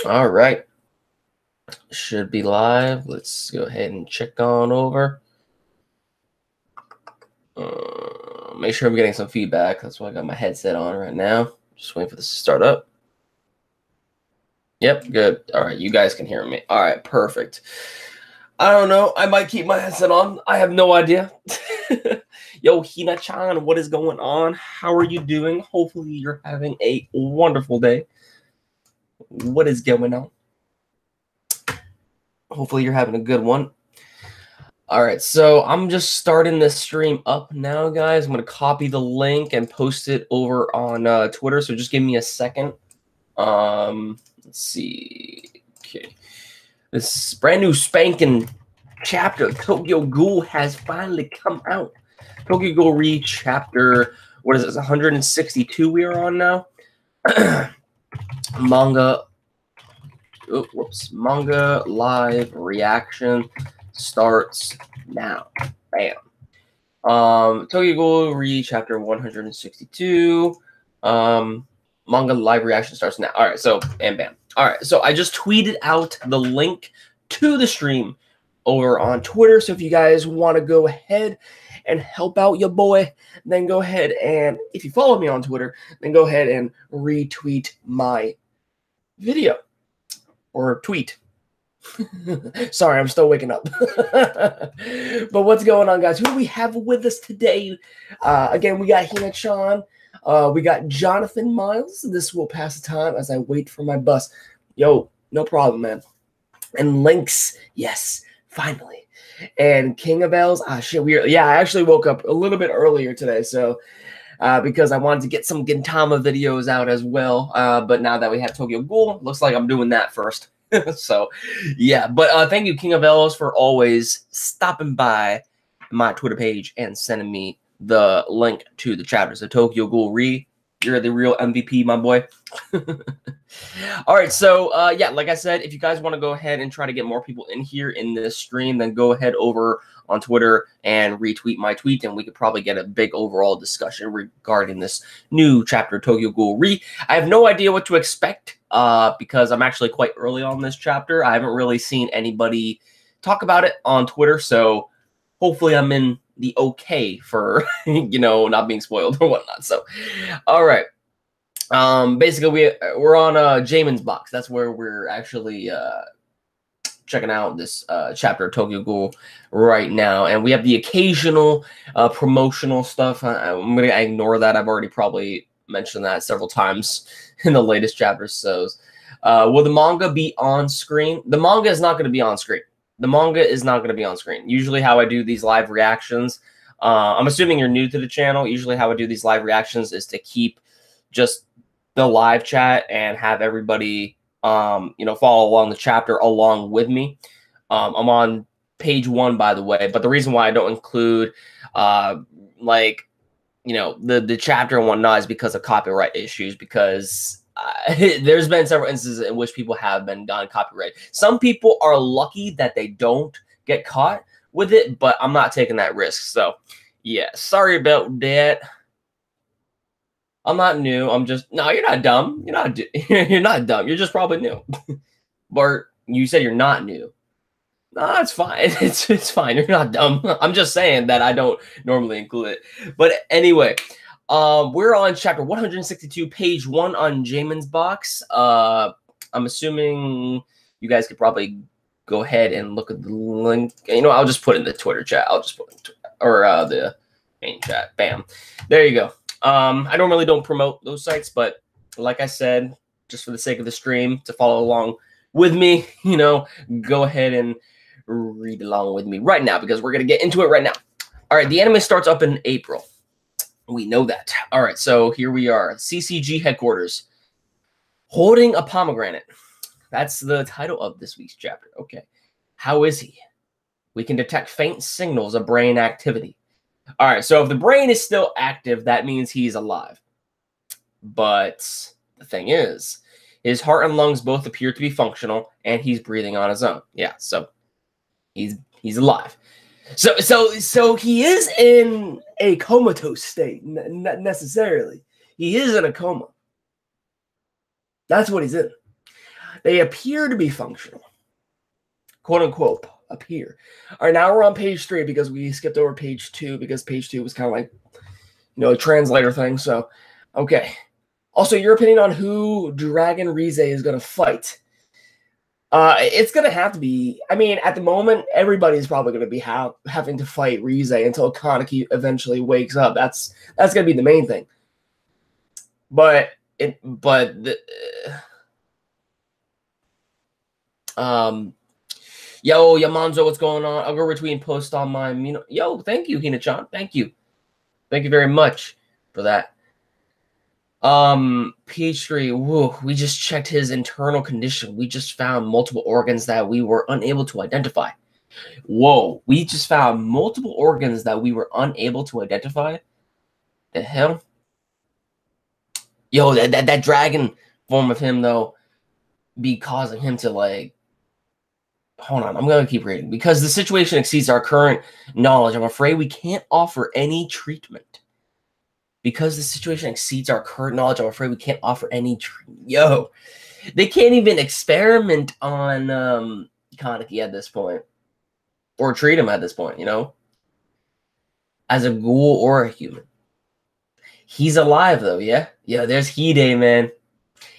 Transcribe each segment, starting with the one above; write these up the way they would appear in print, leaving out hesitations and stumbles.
All right. Should be live. Let's go ahead and check on over. Make sure I'm getting some feedback. That's why I got my headset on right now. Just waiting for this to start up. Yep, good. All right, you guys can hear me. All right, perfect. I don't know. I might keep my headset on. I have no idea. Yo, Hina-chan, what is going on? How are you doing? Hopefully you're having a wonderful day. What is going on? Hopefully you're having a good one. All right, so I'm just starting this stream up now, guys. I'm going to copy the link and post it over on Twitter, so just give me a second. Let's see. Okay. This brand new spanking chapter, Tokyo Ghoul, has finally come out. Tokyo Ghoul Re chapter, what is this, 162 we are on now? Manga live reaction starts now. Bam. Tokyo Ghoul Re chapter 162. Manga live reaction starts now. All right, so and bam. All right, so I just tweeted out the link to the stream over on Twitter. So if you guys want to go ahead and help out your boy, then go ahead and, if you follow me on Twitter, then go ahead and retweet my video or tweet. Sorry, I'm still waking up. But what's going on, guys? Who do we have with us today? Again, we got Hina-chan. We got Jonathan Miles. This will pass the time as I wait for my bus. Yo, no problem, man. And Lynx, yes, finally. And King of Bells, shit, I actually woke up a little bit earlier today, so because I wanted to get some Gintama videos out as well. But now that we have Tokyo Ghoul, looks like I'm doing that first. So, yeah. But thank you, King of Bells, for always stopping by my Twitter page and sending me the link to the chapter. So Tokyo Ghoul Re, you're the real MVP, my boy. All right, so yeah, like I said, if you guys want to go ahead and try to get more people in here in this stream, then go ahead over on Twitter and retweet my tweet, and we could probably get a big overall discussion regarding this new chapter of Tokyo Ghoul Re. I have no idea what to expect because I'm actually quite early on this chapter. I haven't really seen anybody talk about it on Twitter, so hopefully I'm in the okay for, you know, not being spoiled or whatnot. So, all right. Basically, we're on Jamin's box. That's where we're actually checking out this chapter of Tokyo Ghoul right now. And we have the occasional promotional stuff. I'm going to ignore that. I've already probably mentioned that several times in the latest chapters. So, will the manga be on screen? The manga is not going to be on screen. The manga is not going to be on screen. Usually how I do these live reactions, I'm assuming you're new to the channel. Usually how I do these live reactions is to keep just the live chat and have everybody, you know, follow along the chapter along with me. I'm on page 1, by the way, but the reason why I don't include, like, you know, the chapter and whatnot is because of copyright issues, because there's been several instances in which people have been done copyright. Some people are lucky that they don't get caught with it, but I'm not taking that risk. So, yeah, sorry about that. I'm not new. I'm just, no, you're not dumb. You're not, you're not dumb. You're just probably new. Bart, you said you're not new. No, it's fine. It's fine. You're not dumb. I'm just saying that I don't normally include it. But anyway, we're on chapter 162, page 1 on Jamin's box. I'm assuming you guys could probably go ahead and look at the link. You know, I'll just put it in the Twitter chat. I'll just put it in the main chat. Bam. There you go. I normally don't promote those sites, but like I said, just for the sake of the stream, to follow along with me, you know, go ahead and read along with me right now, because we're going to get into it right now. All right, the anime starts up in April. We know that. All right, so here we are. CCG headquarters. Holding a pomegranate. That's the title of this week's chapter. Okay. How is he? We can detect faint signals of brain activity. All right, so if the brain is still active, that means he's alive. But the thing is, his heart and lungs both appear to be functional, and he's breathing on his own. Yeah, so he's alive. So he is in a comatose state, not necessarily. He is in a coma. That's what he's in. They appear to be functional. Quote unquote, appear. All right, now we're on page 3 because we skipped over page 2 because page 2 was kind of like, a translator thing. So, okay. Also, your opinion on who Dragon Rize is going to fight? It's going to have to be, I mean, at the moment, everybody's probably going to be having to fight Rize until Kaneki eventually wakes up. That's going to be the main thing. Yo, Yamanzo, what's going on? I'll go retweet post on my Yo, thank you, Hina-chan. Thank you very much for that. Page 3. Woo, we just checked his internal condition. We just found multiple organs that we were unable to identify. Whoa, we just found multiple organs that we were unable to identify. The hell? Yo, that dragon form of him though be causing him to like. Hold on, I'm gonna keep reading because the situation exceeds our current knowledge. I'm afraid we can't offer any treatment. Because the situation exceeds our current knowledge, I'm afraid we can't offer any treatment. Yo, they can't even experiment on Kaneki at this point, or treat him at this point. As a ghoul or a human. He's alive though, yeah. Yeah, there's Hide, man.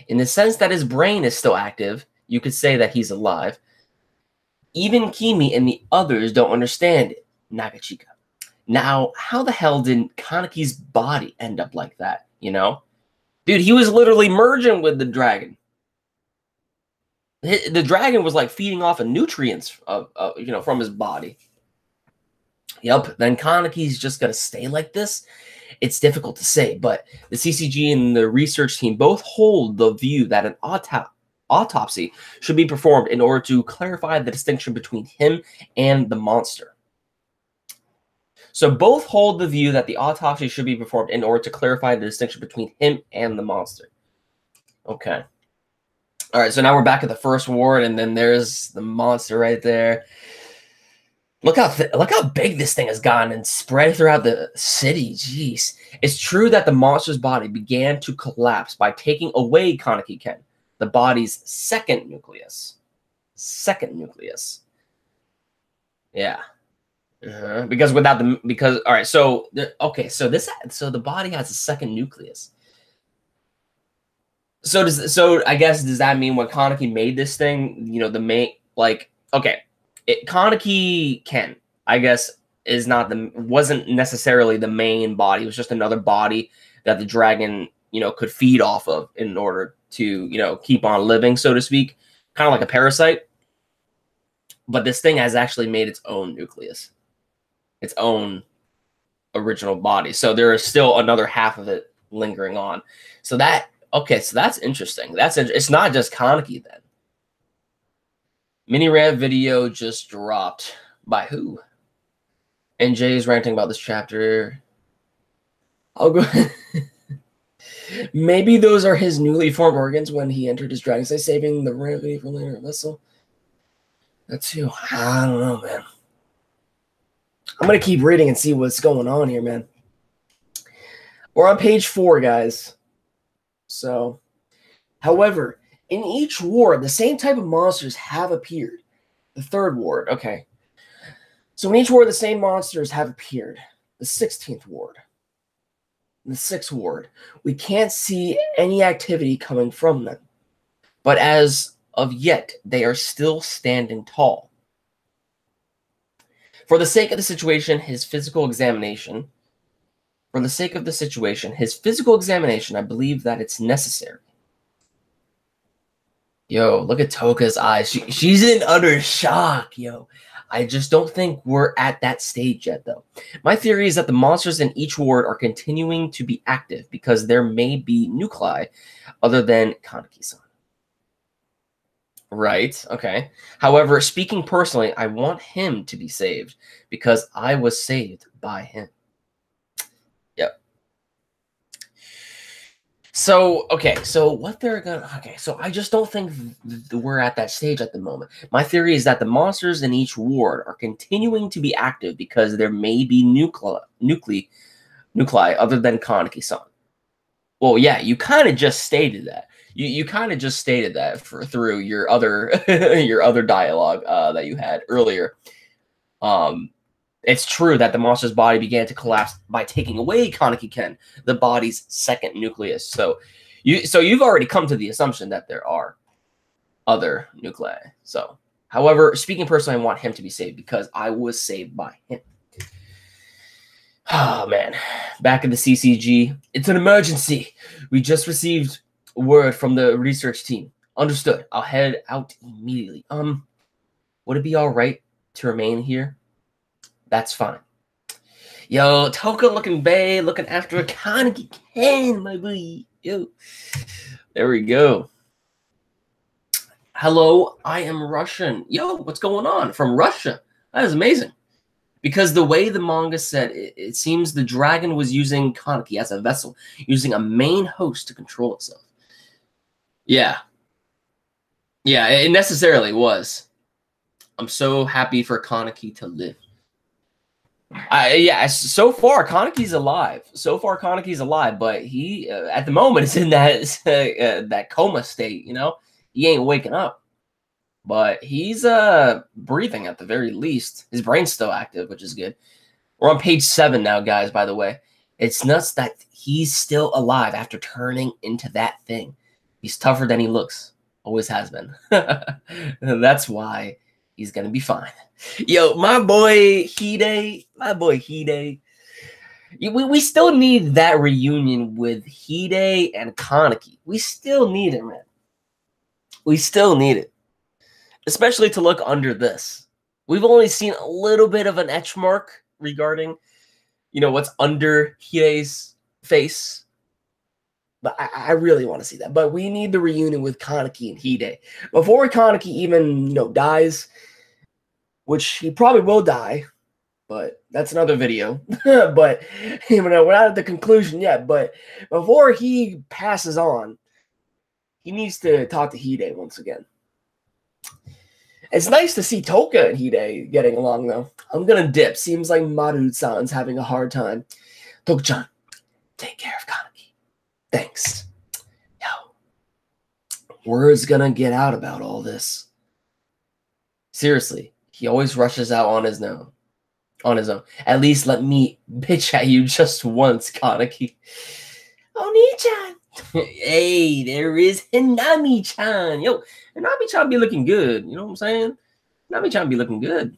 In the sense that his brain is still active, you could say that he's alive. Even Kimi and the others don't understand it, Nagachika. Now, how the hell did Kaneki's body end up like that, Dude, he was literally merging with the dragon. The dragon was like feeding off of nutrients from his body. Yep, then Kaneki's just going to stay like this? It's difficult to say, but the CCG and the research team both hold the view that an autopsy should be performed in order to clarify the distinction between him and the monster. So both hold the view that the autopsy should be performed in order to clarify the distinction between him and the monster. Okay. All right, so now we're back at the first ward, and then there's the monster right there. Look how big this thing has gotten and spread throughout the city. Jeez. It's true that the monster's body began to collapse by taking away Kaneki Ken, the body's second nucleus. Yeah. Because all right, so the body has a second nucleus. So I guess does that mean when Kaneki made this thing, the main Kaneki Ken, I guess, wasn't necessarily the main body. It was just another body that the dragon, could feed off of in order to, keep on living, so to speak, kind of like a parasite. But this thing has actually made its own nucleus. Its own original body. So there is still another half of it lingering on. So that's interesting. It's not just Kaneki then. Mini rant video just dropped. By who? And Jay's ranting about this chapter. I'll go. Maybe those are his newly formed organs when he entered his dragon state, saving the remedy for later vessel. That's who. I don't know, man. I'm going to keep reading and see what's going on here, man. We're on page 4, guys. So, however, in each ward, the same type of monsters have appeared. The third ward, okay. So in each ward, the same monsters have appeared. The 16th ward. The 6th ward. We can't see any activity coming from them. But as of yet, they are still standing tall. For the sake of the situation, his physical examination, I believe that it's necessary. Yo, look at Toka's eyes. She's in utter shock, yo. I just don't think we're at that stage yet, though. My theory is that the monsters in each ward are continuing to be active because there may be nuclei other than Kaneki-san. Right, okay. However, speaking personally, I want him to be saved because I was saved by him. Yep. So, so I just don't think we're at that stage at the moment. My theory is that the monsters in each ward are continuing to be active because there may be nuclei other than Kaneki-san. Well, yeah, you kind of just stated that. You kind of just stated that through your other your other dialogue that you had earlier. It's true that the monster's body began to collapse by taking away Kaneki Ken, the body's second nucleus. So you've already come to the assumption that there are other nuclei. So, however, speaking personally, I want him to be saved because I was saved by him. Oh man, back in the CCG, it's an emergency. We just received word from the research team. Understood. I'll head out immediately. Would it be all right to remain here? That's fine. Yo, Toka looking bae, looking after a Kaneki Ken, my boy. Yo, there we go. Hello, I am Russian. Yo, what's going on? From Russia. That is amazing. Because the way the manga said, it seems the dragon was using Kaneki as a vessel, using a main host to control itself. Yeah. Yeah, it necessarily was. I'm so happy for Kaneki to live. Yeah, so far, Kaneki's alive. But he, at the moment, is in that, that coma state, you know? He ain't waking up. But he's breathing at the very least. His brain's still active, which is good. We're on page 7 now, guys, by the way. It's nuts that he's still alive after turning into that thing. He's tougher than he looks. Always has been. That's why he's going to be fine. Yo, my boy Hide. We still need that reunion with Hide and Kaneki. We still need it, man. We still need it. Especially to look under this. We've only seen a little bit of an etch mark regarding, you know, what's under Hide's face. But I really want to see that. But we need the reunion with Kaneki and Hide. Before Kaneki even, you know, dies, which he probably will die, but that's another video. But, you know, we're not at the conclusion yet. But before he passes on, he needs to talk to Hide once again. It's nice to see Toka and Hide getting along, though. I'm going to dip. Seems like Maru-san's having a hard time. Toka-chan, take care of Kaneki. Thanks. Yo. Word's going to get out about all this. Seriously, he always rushes out on his own. At least let me bitch at you just once, Kaneki. Oni-chan. Hey, there is Hinami-chan. Yo, Hinami-chan be looking good. You know what I'm saying? Hinami-chan be looking good.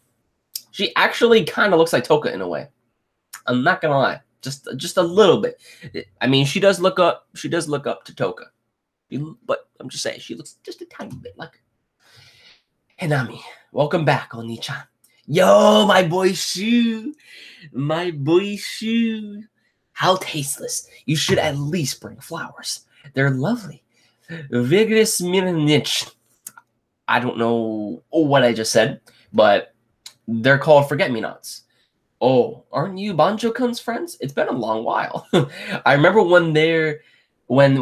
She actually kind of looks like Toka in a way. I'm not gonna lie, just a little bit. I mean, she does look up. She does look up to Toka, but I'm just saying she looks just a tiny bit like her. Hinami. Welcome back, Oni-chan. Yo, my boy Shu. How tasteless. You should at least bring flowers. They're lovely. Vigorous Miranich. I don't know what I just said, but they're called forget-me-nots. Oh, aren't you Banjo-kun's friends? It's been a long while. I remember when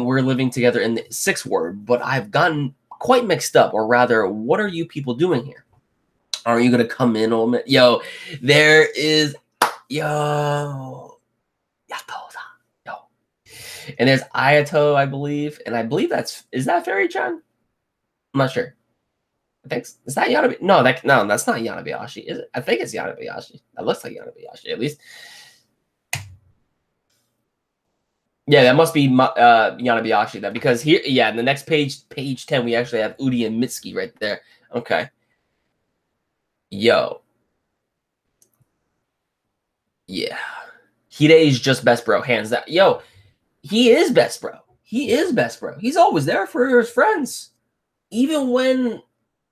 we're living together in the 6th ward, but I've gotten quite mixed up. Or rather, what are you people doing here? Are you going to come in on it? Yo, there is... Yo... Yo. And there's Ayato, I believe. And I believe is that Fairy-chan? I'm not sure. I think is that Yanabe? No, that's not Yanabayashi, is it? I think it's Yanabayashi. That looks like Yanabayashi, at least. Yeah, that must be Yanabayashi then, because here, yeah, in the next page 10, we actually have Udi and Mitsuki right there. Okay. Yo. Yeah. Hide's just best bro, hands down. Yo, he is best bro. He's always there for his friends, even when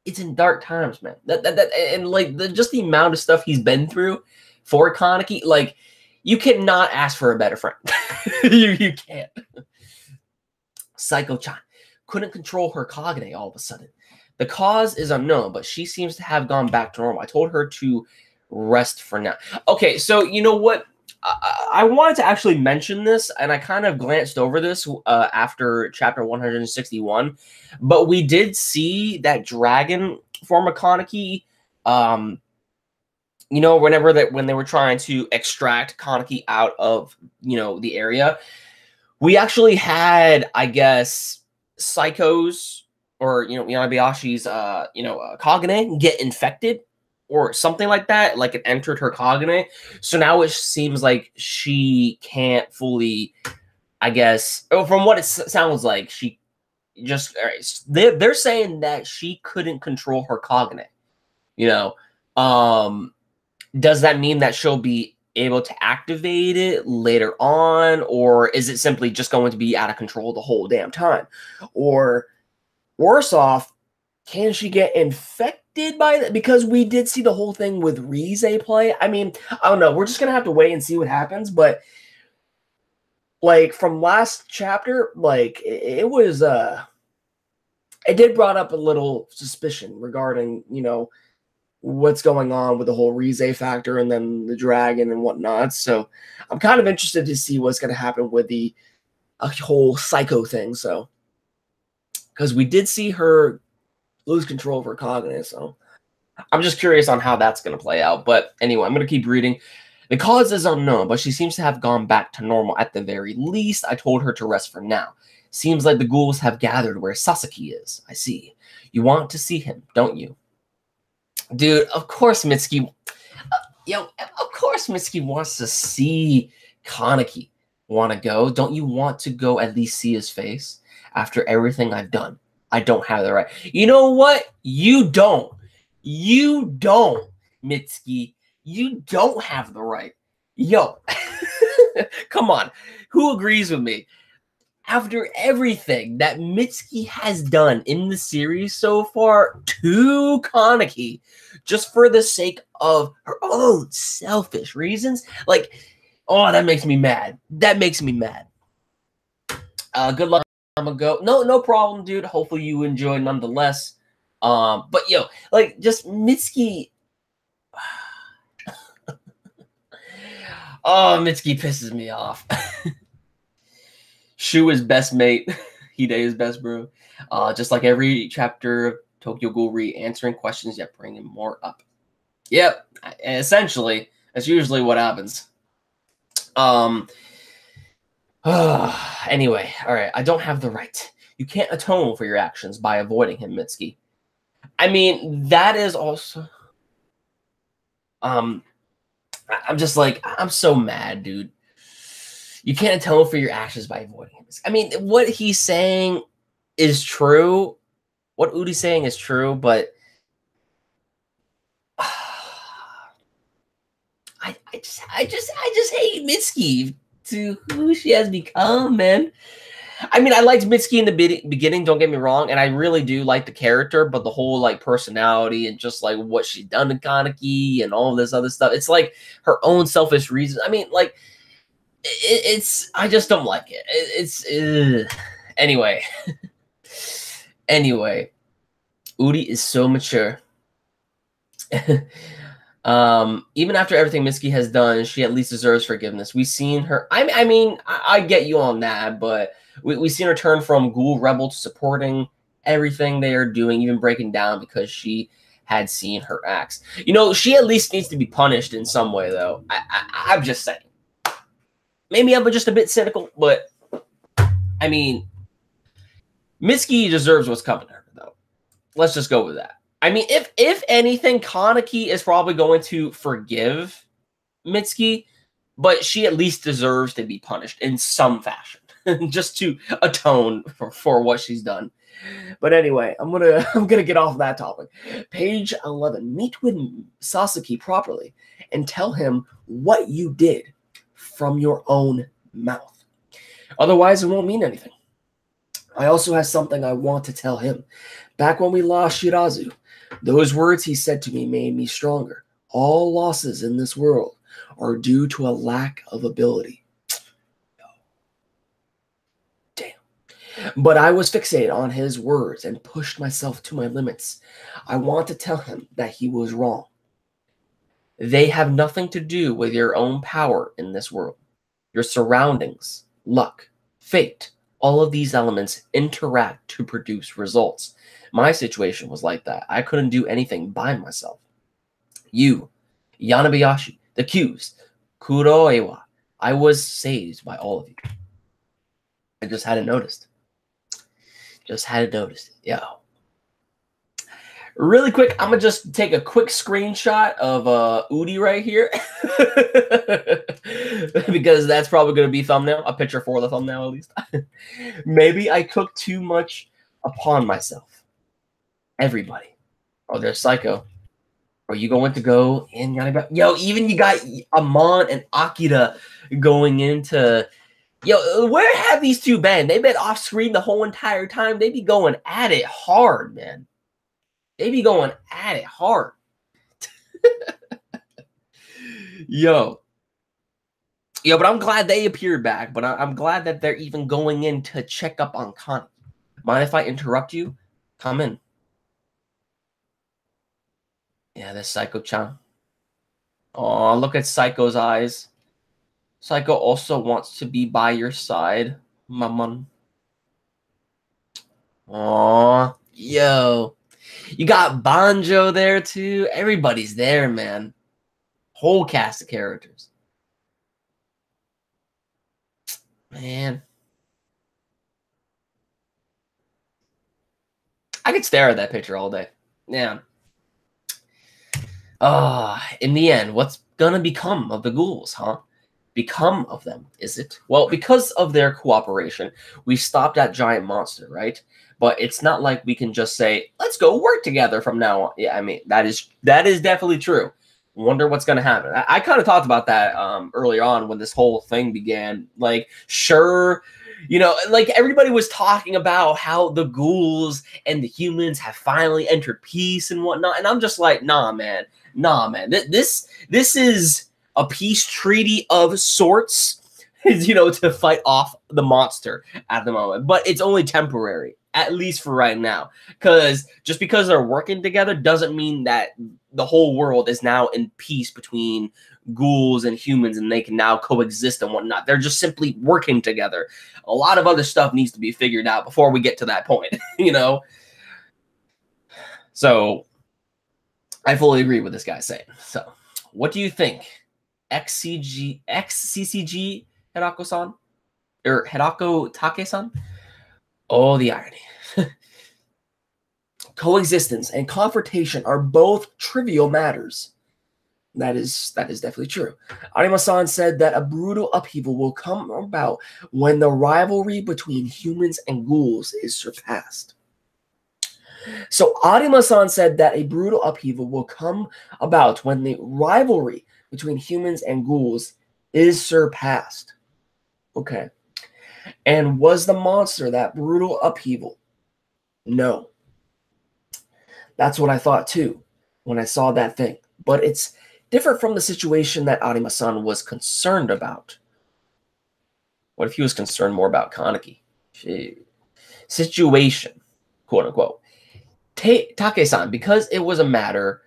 it's in dark times, man. And like just the amount of stuff he's been through for Kaneki, like you cannot ask for a better friend. you can't. Psycho-chan couldn't control her Kagane all of a sudden. The cause is unknown, but she seems to have gone back to normal. I told her to rest for now. Okay, so you know what? I wanted to actually mention this, and I kind of glanced over this after chapter 161, but we did see that dragon form of Kaneki, you know, when they were trying to extract Kaneki out of, you know, the area. We actually had, I guess, Psycho's or Yanabayashi's Kagane get infected or something like that, like it entered her Kagane. So now it seems like she can't fully, I guess, from what it sounds like, she just they're saying that she couldn't control her Kagane. Does that mean that she'll be able to activate it later on, or is it simply just going to be out of control the whole damn time? Or worse off, can she get infected by that? Because we did see the whole thing with Rize play. I mean, I don't know. We're just gonna have to wait and see what happens. But like from last chapter, like it was it did brought up a little suspicion regarding, what's going on with the whole Rize factor and then the dragon and whatnot. So I'm kind of interested to see what's going to happen with the whole psycho thing. So, because we did see her lose control of her Kagane, so I'm just curious on how that's going to play out. But anyway, I'm going to keep reading. The cause is unknown, but she seems to have gone back to normal at the very least. I told her to rest for now. Seems like the ghouls have gathered where Sasaki is. I see. You want to see him, don't you? Dude, of course Mitsuki... of course Mitsuki wants to see Kaneki. Want to go? Don't you want to go at least see his face? After everything I've done, I don't have the right. You know what? You don't. You don't, Mitsuki. You don't have the right. Yo. Come on. Who agrees with me? After everything that Mitsuki has done in the series so far to Kaneki, just for the sake of her own selfish reasons, like, oh, that makes me mad. That makes me mad. Good luck. I'm gonna go. No problem, dude. Hopefully you enjoy nonetheless. But like, just Mitsuki. Oh, Mitsuki pisses me off. Shu is best mate. Hide is best bro. Just like every chapter of Tokyo Ghoul answering questions yet bringing more up. Yep. Essentially, that's usually what happens. Anyway, all right. I don't have the right. You can't atone for your actions by avoiding him, Mitsuki. I mean, that is also... I'm just like, I'm so mad, dude. You can't atone for your actions by avoiding him. I mean, what he's saying is true. What Udi's saying is true, but I just hate Mitsuki to who she has become, man. I mean, I liked Mitsuki in the beginning, don't get me wrong, and I really do like the character, but the whole, like, personality and just, like, what she's done to Kaneki and all this other stuff, it's, like, her own selfish reasons. I mean, like, I just don't like it. Anyway. Anyway. Udi is so mature. Even after everything Mitsuki has done, she at least deserves forgiveness. We've seen her... I mean, I get you on that, but... We've seen her turn from ghoul rebel to supporting everything they are doing, even breaking down because she had seen her acts. She at least needs to be punished in some way, though. I'm just saying. Maybe I'm just a bit cynical, but I mean, Mitsuki deserves what's coming to her, though. Let's just go with that. I mean, if anything, Kaneki is probably going to forgive Mitsuki, but she at least deserves to be punished in some fashion. Just to atone for what she's done. But anyway, I'm gonna get off that topic. Page 11. Meet with Sasaki properly and tell him what you did from your own mouth. Otherwise, it won't mean anything. I also have something I want to tell him. Back when we lost Shirazu, those words he said to me made me stronger. All losses in this world are due to a lack of ability. But I was fixated on his words and pushed myself to my limits. I want to tell him that he was wrong. They have nothing to do with your own power in this world. Your surroundings, luck, fate, all of these elements interact to produce results. My situation was like that. I couldn't do anything by myself. You, Yanabayashi, the accused, Kuroewa, I was saved by all of you. I just hadn't noticed. Just hadn't noticed it. Yo. Really quick, I'm gonna just take a quick screenshot of Udi right here. Because that's probably gonna be thumbnail, a picture for the thumbnail at least. Maybe I took too much upon myself. Everybody. Oh, there's Psycho. Are you going to go in? Yo, even you got Amon and Akira going into. Yo, where have these two been? They've been off screen the whole entire time. They be going at it hard, man. They be going at it hard. Yo, but I'm glad they appeared back. But I'm glad that they're even going in to check up on Kaneki. Mind if I interrupt you? Come in. Yeah, this Psycho-chan. Oh, look at Psycho's eyes. Psycho also wants to be by your side, Maman. Aw, yo. You got Banjo there, too. Everybody's there, man. Whole cast of characters. Man. I could stare at that picture all day. Yeah. In the end, what's gonna become of the ghouls, huh? Become of them, is it? Well, because of their cooperation, we stopped that giant monster, right? But it's not like we can just say, let's go work together from now on. Yeah, I mean, that is definitely true. Wonder what's gonna happen. I kind of talked about that earlier on when this whole thing began. Like, sure, you know, like everybody was talking about how the ghouls and the humans have finally entered peace and whatnot, and I'm just like, nah, man. This is a peace treaty of sorts, you know, to fight off the monster at the moment. But it's only temporary, at least for right now. Because just because they're working together doesn't mean that the whole world is now in peace between ghouls and humans and they can now coexist and whatnot. They're just simply working together. A lot of other stuff needs to be figured out before we get to that point, you know? So I fully agree with this guy saying. So what do you think? XCCG Hirako-san? Or Hirako Take-san? Oh, the irony. Coexistence and confrontation are both trivial matters. That is definitely true. Arima-san said that a brutal upheaval will come about when the rivalry between humans and ghouls is surpassed. So Arima-san said that a brutal upheaval will come about when the rivalry between humans and ghouls is surpassed. Okay. And was the monster that brutal upheaval? No. That's what I thought too when I saw that thing. But it's different from the situation that Arima-san was concerned about. What if he was concerned more about Kaneki? Situation, quote unquote. Take-san, because it was a matter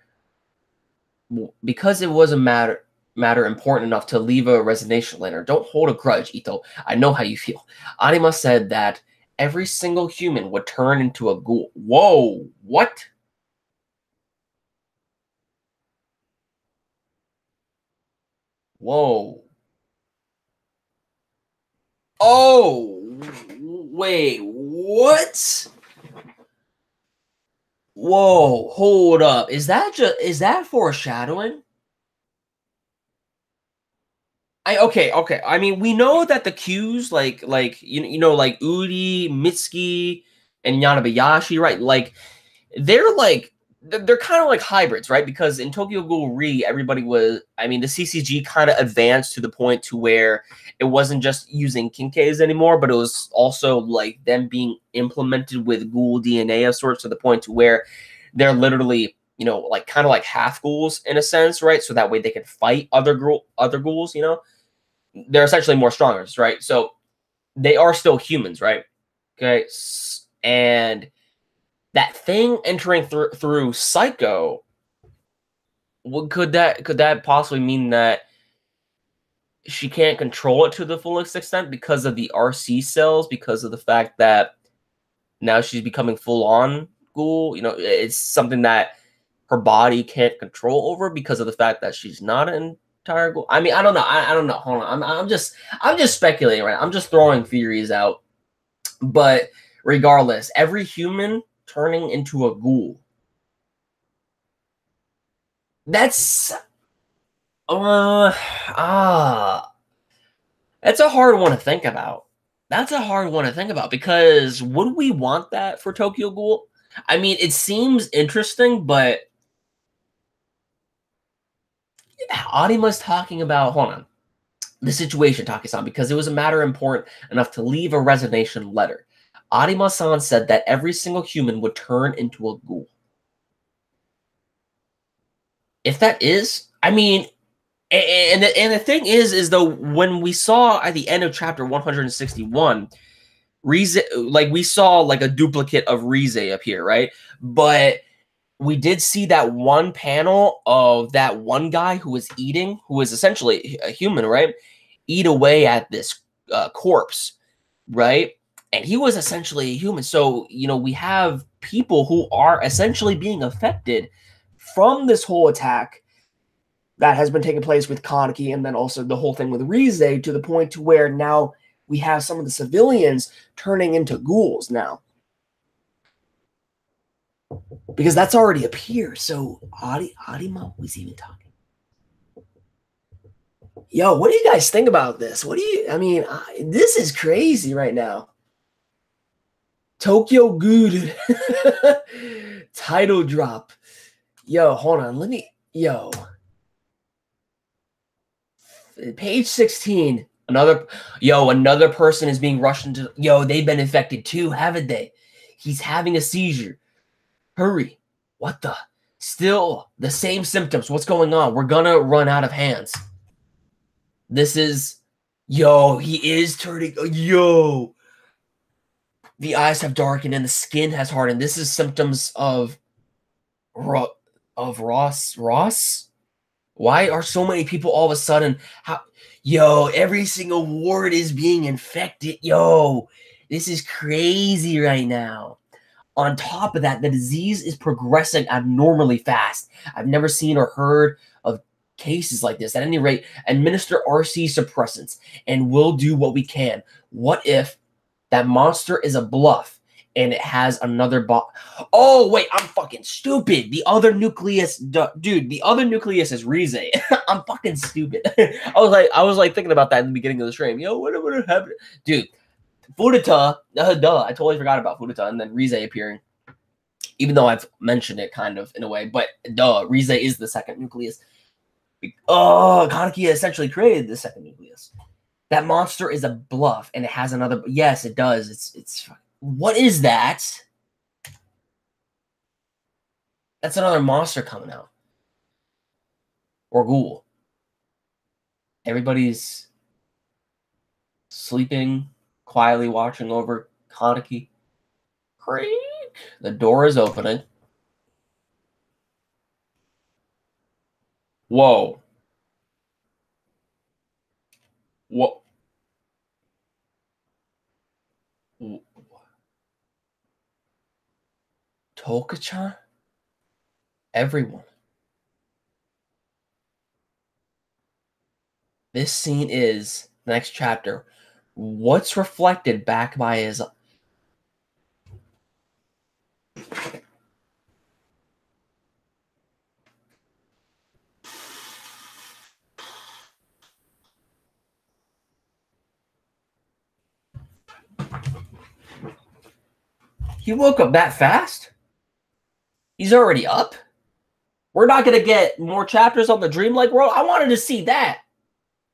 important enough to leave a resignation letter. Don't hold a grudge, Ito. I know how you feel. Arima said that every single human would turn into a ghoul. Whoa, what? Whoa. Oh, wait, what? Whoa, hold up. Is that foreshadowing? Okay. I mean, we know that the Qs like you know like Udi, Mitsuki, and Yanabayashi, right? Like they're kind of like hybrids, right? Because in Tokyo Ghoul Re, everybody was, I mean, the CCG kind of advanced to the point to where it wasn't just using Kinkeis anymore, but it was also like them being implemented with ghoul DNA of sorts to the point to where they're literally, you know, like kind of like half ghouls in a sense, right? So that way they can fight other ghouls, you know? They're essentially more stronger, right? So they are still humans, right? Okay. And that thing entering through Psycho, could that possibly mean that she can't control it to the fullest extent because of the RC cells, because of the fact that now she's becoming full on ghoul? You know, it's something that her body can't control over because of the fact that she's not an entire ghoul. I mean, I don't know. I don't know. Hold on. I'm just speculating right now. I'm just throwing theories out. But Regardless, every human turning into a ghoul. That's that's a hard one to think about. That's a hard one to think about because would we want that for Tokyo Ghoul? I mean, it seems interesting, but Arima's talking about, hold on, the situation, Taki-san, because it was a matter important enough to leave a resignation letter. Arima-san said that every single human would turn into a ghoul. If that is, I mean, and the thing is though, when we saw at the end of chapter 161, Rize, like we saw like a duplicate of Rize appear, right? But we did see that one panel of that one guy who was eating, who was essentially a human, right? Eat away at this corpse, right? And he was essentially a human. So, you know, we have people who are essentially being affected from this whole attack that has been taking place with Kaneki, and then also the whole thing with Rize, to the point to where now we have some of the civilians turning into ghouls now. Because that's already appeared. So Arima was even talking. Yo, what do you guys think about this? What do you, I mean, this is crazy right now. Tokyo Ghoul title drop. Yo, hold on. Let me, yo. Page 16. Another person is being rushed into, they've been infected too, haven't they? He's having a seizure. Hurry. What the? Still the same symptoms. What's going on? We're gonna run out of hands. This is, he is turning, the eyes have darkened and the skin has hardened. This is symptoms of Ross. Why are so many people all of a sudden, every single ward is being infected. This is crazy right now. On top of that, the disease is progressing abnormally fast. I've never seen or heard of cases like this. At any rate, administer RC suppressants and we'll do what we can. What if that monster is a bluff and it has another Oh, wait, I'm fucking stupid. The other nucleus, dude, the other nucleus is Rize. I'm fucking stupid. I was like thinking about that in the beginning of the stream. What happened? Dude, Fudita, I totally forgot about Fudita, and then Rize appearing. Even though I've mentioned it kind of in a way, but Rize is the second nucleus. Kaneki essentially created the second nucleus. That monster is a bluff, and it has another. Yes, it does. It's. What is that? That's another monster coming out, or ghoul. Everybody's sleeping, quietly watching over Kaneki. Creak. The door is opening. Whoa. What? Toka-chan? Everyone. This scene is the next chapter. What's reflected back by his... He woke up that fast? He's already up? We're not going to get more chapters on the Dreamlike World? I wanted to see that.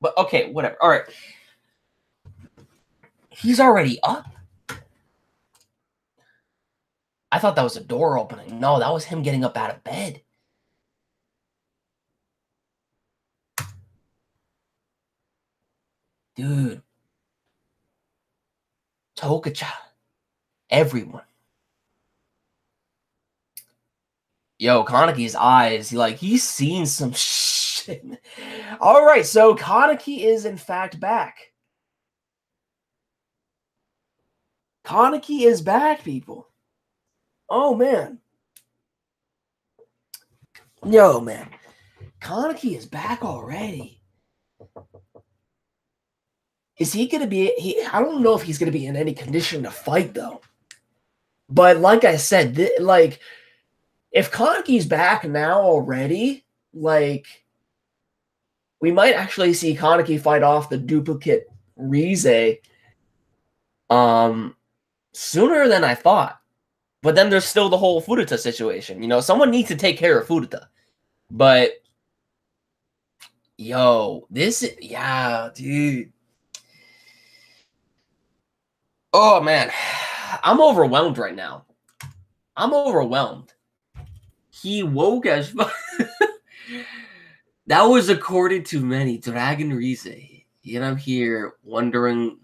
But okay, whatever. All right. He's already up? I thought that was a door opening. No, that was him getting up out of bed. Dude. Toka-chan. Everyone. Kaneki's eyes, he's seen some shit. All right, so Kaneki is in fact back. Kaneki is back, people. Oh, man. Man. Kaneki is back already. Is he going to be... I don't know if he's going to be in any condition to fight, though. But like I said, like, if Kaneki's back now already, like, we might actually see Kaneki fight off the duplicate Rize sooner than I thought. But then there's still the whole Furuta situation. You know, someone needs to take care of Furuta. But, yo, yeah, dude. Oh, man. I'm overwhelmed right now. I'm overwhelmed. He woke as fuck. That was according to many. Dragon Rize. Yet I'm here wondering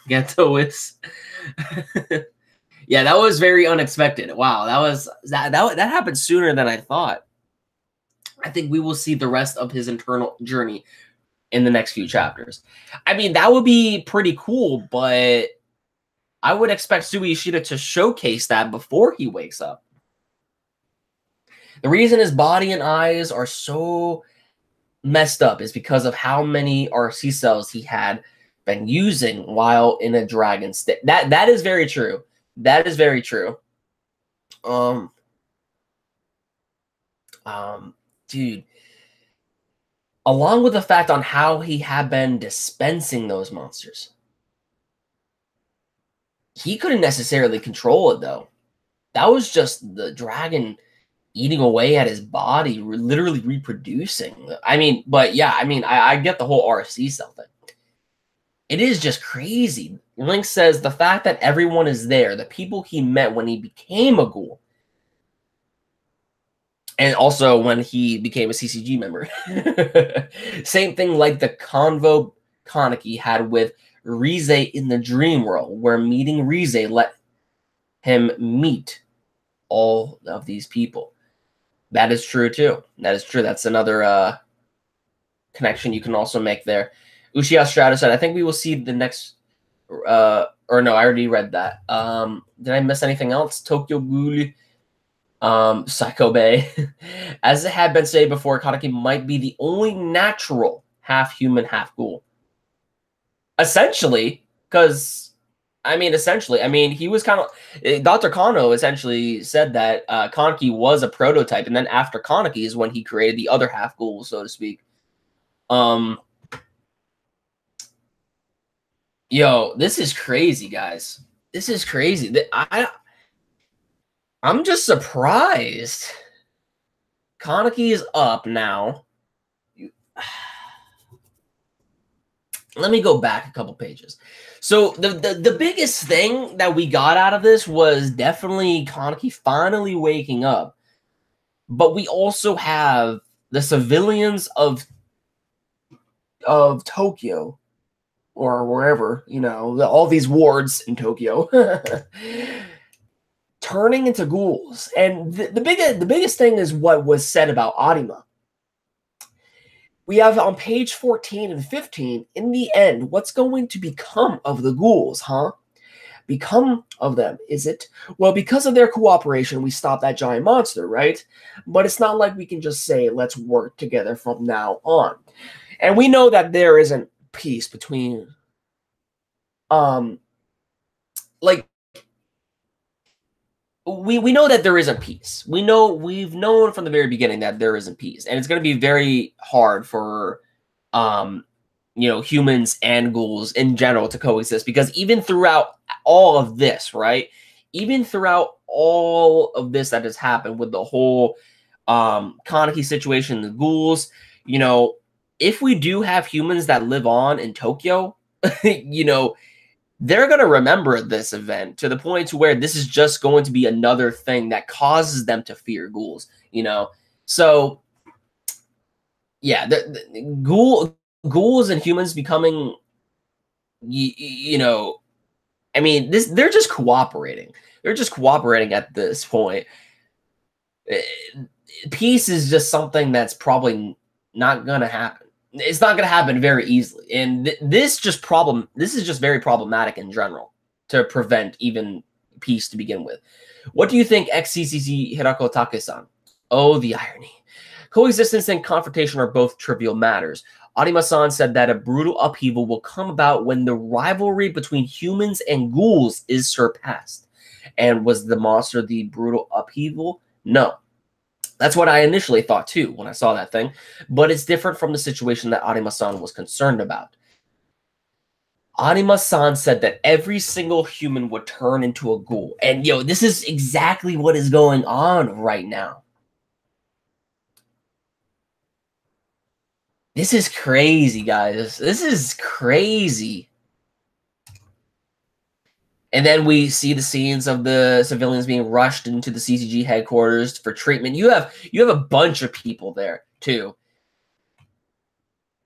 Geto is. Yeah, that was very unexpected. Wow, that happened sooner than I thought. I think we will see the rest of his internal journey in the next few chapters. I mean, that would be pretty cool, but I would expect Sui Ishida to showcase that before he wakes up. The reason his body and eyes are so messed up is because of how many RC cells he had been using while in a dragon state. That is very true. That is very true. Dude, along with the fact on how he had been dispensing those monsters, he couldn't necessarily control it though. That was just the dragon eating away at his body, literally reproducing. I mean, but yeah, I mean, I get the whole RC cell thing. It is just crazy. Link says the fact that everyone is there, the people he met when he became a ghoul, and also when he became a CCG member. Same thing like the convo Kaneki had with Rize in the dream world, where meeting Rize let him meet all of these people. That is true too. That is true. That's another connection you can also make there. Uchiha Strata said, I think we will see the next or no, I already read that. Did I miss anything else? Tokyo Ghoul, Psycho Bay. As it had been said before, Kaneki might be the only natural half-human, half-ghoul. Essentially, because, I mean, he was kind of, Dr. Kano essentially said that Kaneki was a prototype, and then after Kaneki is when he created the other half-ghoul, so to speak. Yo, this is crazy, guys. This is crazy. I'm just surprised. Kaneki is up now. Let me go back a couple pages. So the biggest thing that we got out of this was definitely Kaneki finally waking up. But we also have the civilians of Tokyo, or wherever, you know, all these wards in Tokyo, turning into ghouls. And the biggest thing is what was said about Arima. We have on page 14 and 15, in the end, what's going to become of the ghouls, huh? Become of them, is it? Well, because of their cooperation, we stopped that giant monster, right? But it's not like we can just say, let's work together from now on. And we know that there isn't peace between, like, we know that there isn't peace. We've known from the very beginning that there isn't peace, and it's going to be very hard for, you know, humans and ghouls in general to coexist, because even throughout all of this, right? Even throughout all of this that has happened with the whole Kaneki situation, the ghouls, you know, if we do have humans that live on in Tokyo, you know, they're going to remember this event to the point to where this is just going to be another thing that causes them to fear ghouls, you know? So, yeah, the ghouls and humans becoming, you know, I mean, they're just cooperating. They're just cooperating at this point. Peace is just something that's probably not going to happen. It's not going to happen very easily. And this is just very problematic in general to prevent even peace to begin with. What do you think, ex-CCC Hirako Take-san? Oh, the irony. Coexistence and confrontation are both trivial matters. Arima-san said that a brutal upheaval will come about when the rivalry between humans and ghouls is surpassed. And was the monster the brutal upheaval? No. That's what I initially thought too when I saw that thing. But it's different from the situation that Arima-san was concerned about. Arima-san said that every single human would turn into a ghoul. And this is exactly what is going on right now. This is crazy, guys. This is crazy. And then we see the scenes of the civilians being rushed into the CCG headquarters for treatment. You have a bunch of people there too.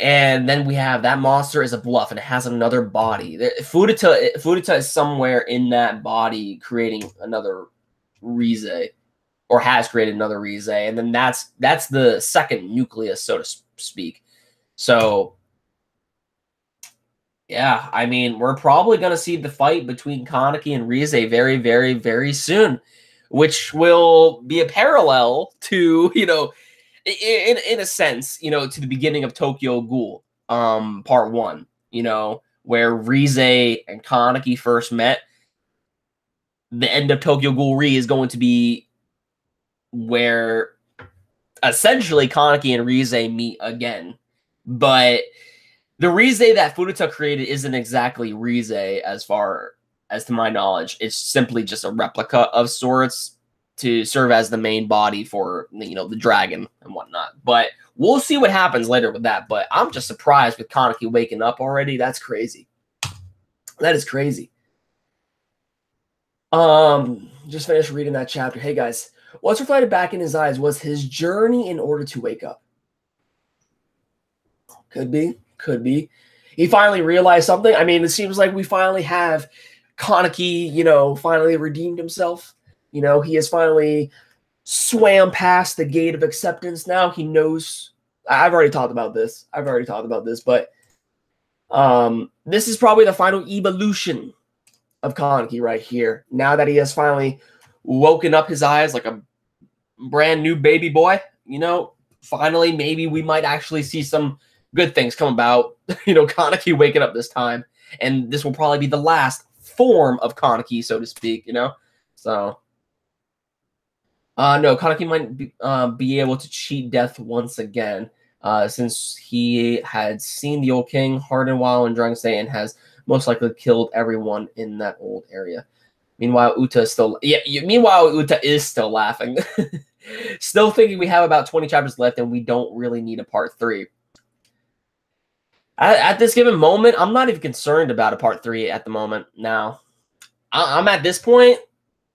And then we have that monster is a bluff and it has another body. Furuta is somewhere in that body creating another Rize, or has created another Rize, and then that's the second nucleus, so to speak. So yeah, I mean, we're probably going to see the fight between Kaneki and Rize very, very, very soon, which will be a parallel to, in a sense, to the beginning of Tokyo Ghoul, part 1, where Rize and Kaneki first met. The end of Tokyo Ghoul Re is going to be where essentially Kaneki and Rize meet again, but the Rize that Furuta created isn't exactly Rize as far as to my knowledge. It's simply just a replica of sorts to serve as the main body for, the dragon and whatnot. But we'll see what happens later with that. But I'm just surprised with Kaneki waking up already. That's crazy. That is crazy. Just finished reading that chapter. Hey, guys. What's reflected back in his eyes was his journey in order to wake up. Could be. Could be. He finally realized something. I mean, it seems like we finally have Kaneki, finally redeemed himself. He has finally swam past the gate of acceptance. Now he knows. I've already talked about this. But this is probably the final evolution of Kaneki right here. Now that he has finally woken up his eyes like a brand new baby boy, finally maybe we might actually see some good things come about, Kaneki waking up this time. And this will probably be the last form of Kaneki, so to speak, So, no, Kaneki might be able to cheat death once again, since he had seen the old king hardened while in Dragon State and has most likely killed everyone in that old area. Meanwhile, Uta is still... meanwhile, Uta is still laughing. Still thinking we have about 20 chapters left and we don't really need a part 3. At this given moment, I'm not even concerned about a part 3 at the moment now. I'm at this point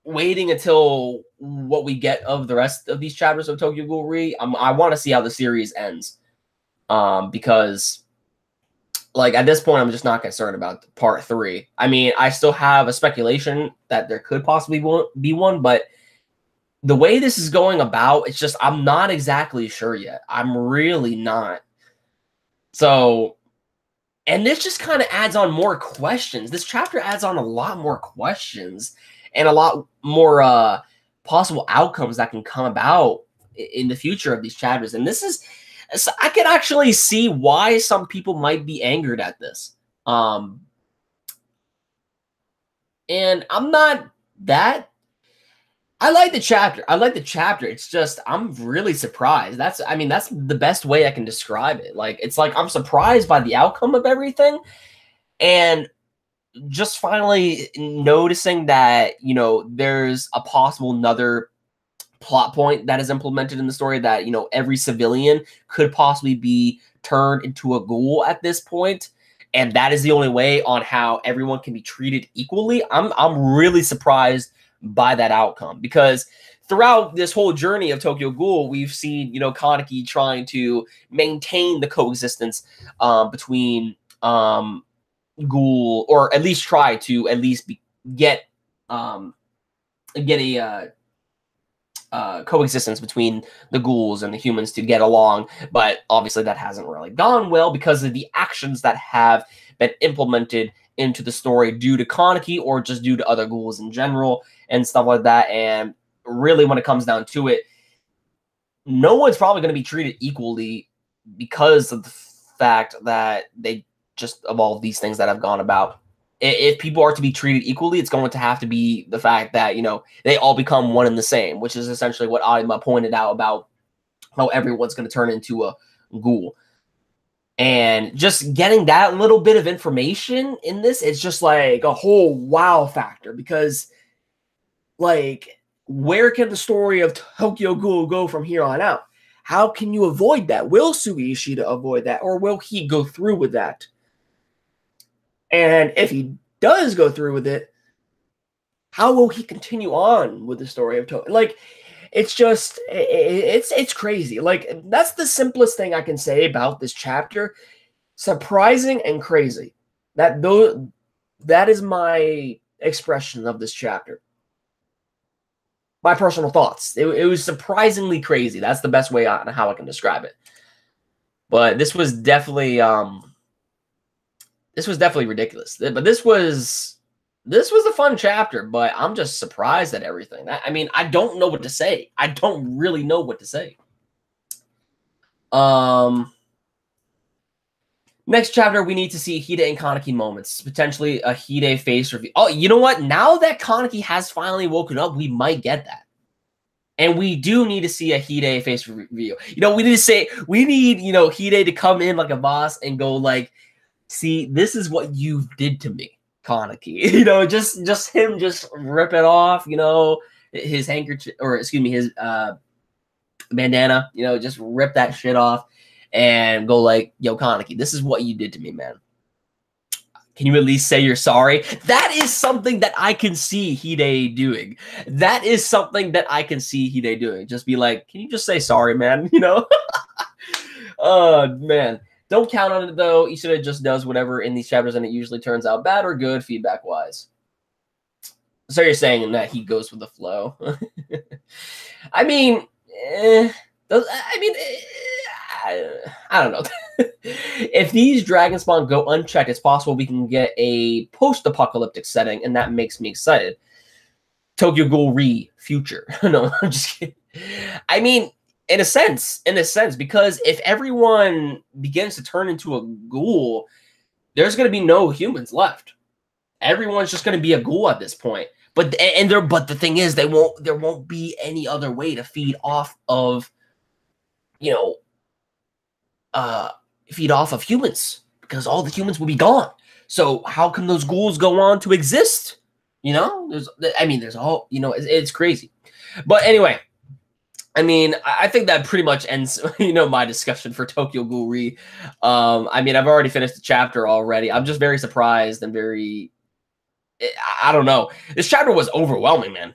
waiting until what we get of the rest of these chapters of Tokyo Ghoul Re. I want to see how the series ends. Because, at this point, I'm just not concerned about part 3. I mean, I still have a speculation that there could possibly be one, but the way this is going about, it's just, I'm not exactly sure yet. I'm really not. So... and this just kind of adds on more questions. This chapter adds on a lot more questions and a lot more possible outcomes that can come about in the future of these chapters. And this is, I can actually see why some people might be angered at this. And I'm not that. I like the chapter. It's just, I'm really surprised. That's the best way I can describe it. It's like I'm surprised by the outcome of everything. And just finally noticing that, there's a possible another plot point that is implemented in the story that, every civilian could possibly be turned into a ghoul at this point. And that is the only way on how everyone can be treated equally. I'm really surprised by that outcome, because throughout this whole journey of Tokyo Ghoul, we've seen, Kaneki trying to maintain the coexistence between ghoul, or at least try to at least get a coexistence between the ghouls and the humans to get along. But obviously that hasn't really gone well because of the actions that have been implemented into the story due to Kaneki, or just due to other ghouls in general and stuff like that. And really, when it comes down to it, no one's probably going to be treated equally because of the fact that they just, of all these things that have gone about. if people are to be treated equally, it's going to have to be the fact that, you know, they all become one and the same, which is essentially what Adima pointed out about how everyone's going to turn into a ghoul. And just getting that little bit of information in this, it's just like a whole wow factor, because, like, where can the story of Tokyo Ghoul go from here on out? How can you avoid that? Will Sui Ishida avoid that, or will he go through with that? And if he does go through with it, how will he continue on with the story of Tokyo? Like, it's just, it's crazy. Like, that's the simplest thing I can say about this chapter. Surprising and crazy. That is my expression of this chapter. My personal thoughts. It was surprisingly crazy. That's the best way on how I can describe it. But this was definitely ridiculous. But this was a fun chapter, but I'm just surprised at everything. I mean, I don't know what to say. I don't really know what to say. Next chapter, we need to see Hide and Kaneki moments. Potentially a Hide face reveal. Oh, you know what? Now that Kaneki has finally woken up, we might get that. And we do need to see a Hide face reveal. You know, we need, you know, Hide to come in like a boss and go like, see, this is what you did to me, Kaneki. You know, just him just rip it off, you know, his handkerchief, or excuse me, his bandana, you know, just rip that shit off and go like, yo, Kaneki, this is what you did to me, man. Can you at least say you're sorry? That is something that I can see Hide doing. That is something that I can see Hide doing. Just be like, can you just say sorry, man? You know? Oh, man. Don't count on it, though. Ishida just does whatever in these chapters, and it usually turns out bad or good feedback-wise. So you're saying that he goes with the flow. I mean, I don't know. If these dragon spawn go unchecked, it's possible we can get a post-apocalyptic setting, and that makes me excited. Tokyo Ghoul future. No, I'm just kidding. I mean, in a sense, because if everyone begins to turn into a ghoul, there's going to be no humans left. Everyone's just going to be a ghoul at this point. But the thing is, there won't be any other way to feed off of, you know, feed off of humans, because all the humans will be gone. So how can those ghouls go on to exist? You know, there's all, you know, it's crazy. But anyway, I mean, I think that pretty much ends, you know, my discussion for Tokyo Ghoul I mean, I've already finished the chapter already. I'm just very surprised and I don't know. This chapter was overwhelming, man.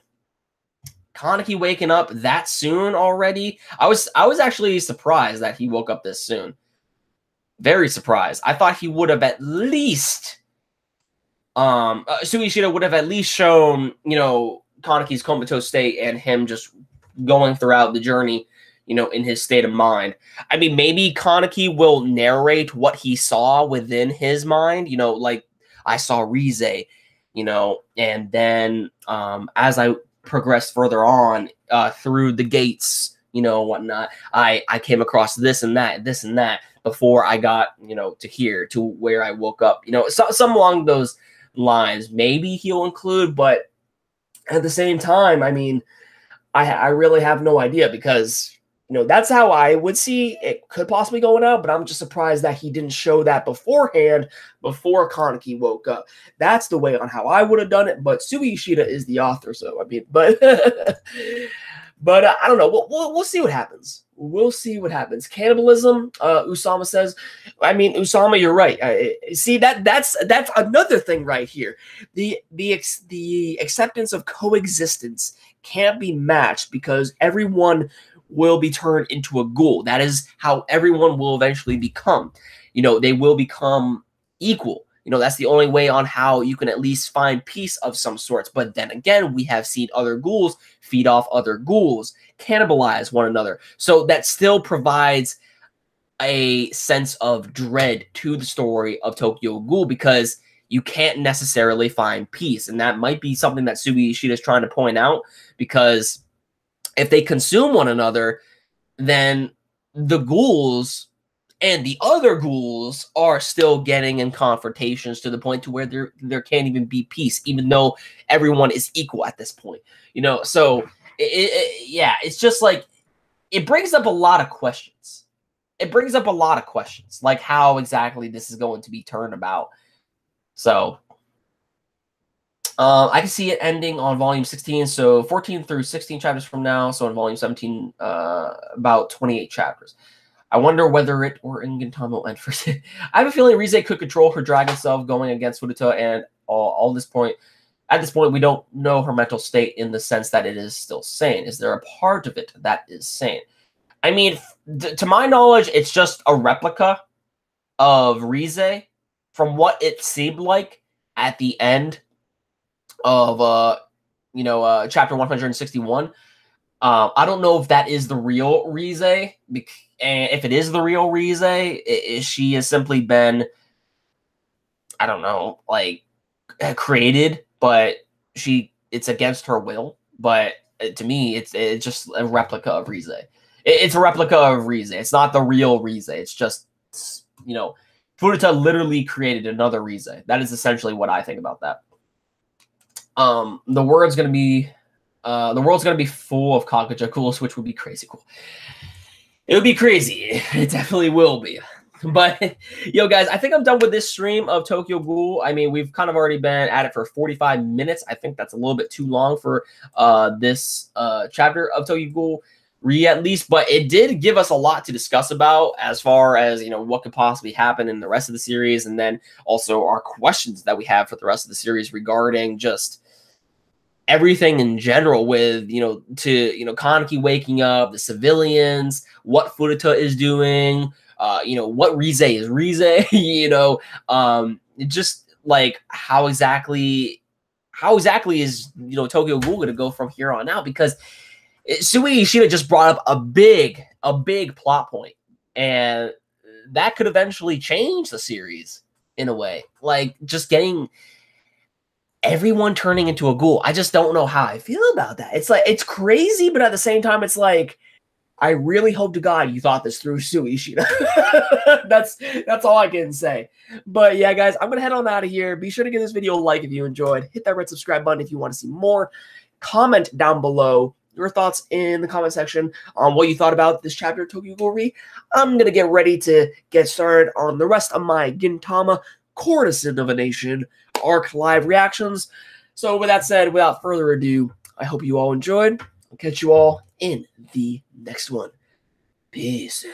Kaneki waking up that soon already. I was actually surprised that he woke up this soon. Very surprised. I thought he would have at least Sui Ishida would have at least shown, you know, Kaneki's comatose state and him just going throughout the journey, you know, in his state of mind. I mean, maybe Kaneki will narrate what he saw within his mind, you know, like, I saw Rize, you know, and then as I progressed further on through the gates, you know, whatnot, I came across this and that before I got, you know, to here, to where I woke up, you know, some along those lines. Maybe he'll include, but at the same time, I mean, I really have no idea, because, you know, that's how I would see it could possibly going out, but I'm just surprised that he didn't show that beforehand, before Kaneki woke up. That's the way on how I would have done it, but Sui Ishida is the author, so, I mean, but but I don't know. We'll see what happens. We'll see what happens. Cannibalism, Usama says. I mean, Usama, you're right. See, that's another thing right here. The acceptance of coexistence can't be matched, because everyone will be turned into a ghoul. That is how everyone will eventually become. You know, they will become equal. You know, that's the only way on how you can at least find peace of some sorts. But then again, we have seen other ghouls feed off other ghouls, cannibalize one another. So that still provides a sense of dread to the story of Tokyo Ghoul, because you can't necessarily find peace. And that might be something that Sui Ishida is trying to point out, because if they consume one another, then the ghouls And the other ghouls are still getting in confrontations to the point to where there can't even be peace, even though everyone is equal at this point. You know, so yeah, it's just like it brings up a lot of questions. It brings up a lot of questions, like how exactly this is going to be turned about. So I can see it ending on volume 16, so 14 through 16 chapters from now. So in volume 17, about 28 chapters. I wonder whether it or Gintama will end first. I have a feeling Rize could control her dragon self going against Furuta, and all this point. At this point, we don't know her mental state in the sense that it is still sane. Is there a part of it that is sane? I mean, to my knowledge, it's just a replica of Rize from what it seemed like at the end of chapter 161. I don't know if that is the real Rize, and if it is the real Rize, she has simply been, I don't know, like created, but it's against her will. But to me, it's just a replica of Rize. It's a replica of Rize. It's not the real Rize. It's just, Furuta literally created another Rize. That is essentially what I think about that. The world's gonna be full of Kakuja ghouls, which would be crazy cool. It would be crazy. It definitely will be. But, yo, guys, I think I'm done with this stream of Tokyo Ghoul. I mean, we've kind of already been at it for 45 minutes. I think that's a little bit too long for this chapter of Tokyo Ghoul, at least. But it did give us a lot to discuss about as far as, what could possibly happen in the rest of the series. And then also our questions that we have for the rest of the series regarding just everything in general with, Kaneki waking up, the civilians, what Furuta is doing, what Rize is Rize, just like how exactly is, Tokyo Ghoul going to go from here on out? Because Sui Ishida just brought up a big plot point, and that could eventually change the series in a way, like just getting everyone turning into a ghoul. I just don't know how I feel about that. It's like, it's crazy, but at the same time, it's like, I really hope to God you thought this through, Sui Ishida. That's all I can say. But yeah, guys, I'm going to head on out of here. Be sure to give this video a like if you enjoyed. Hit that red subscribe button if you want to see more. Comment down below your thoughts in the comment section on what you thought about this chapter of Tokyo Ghoul. I'm going to get ready to get started on the rest of my Gintama Courtesan of a Nation arc live reactions. So with that said, without further ado, I hope you all enjoyed. I'll catch you all in the next one. Peace.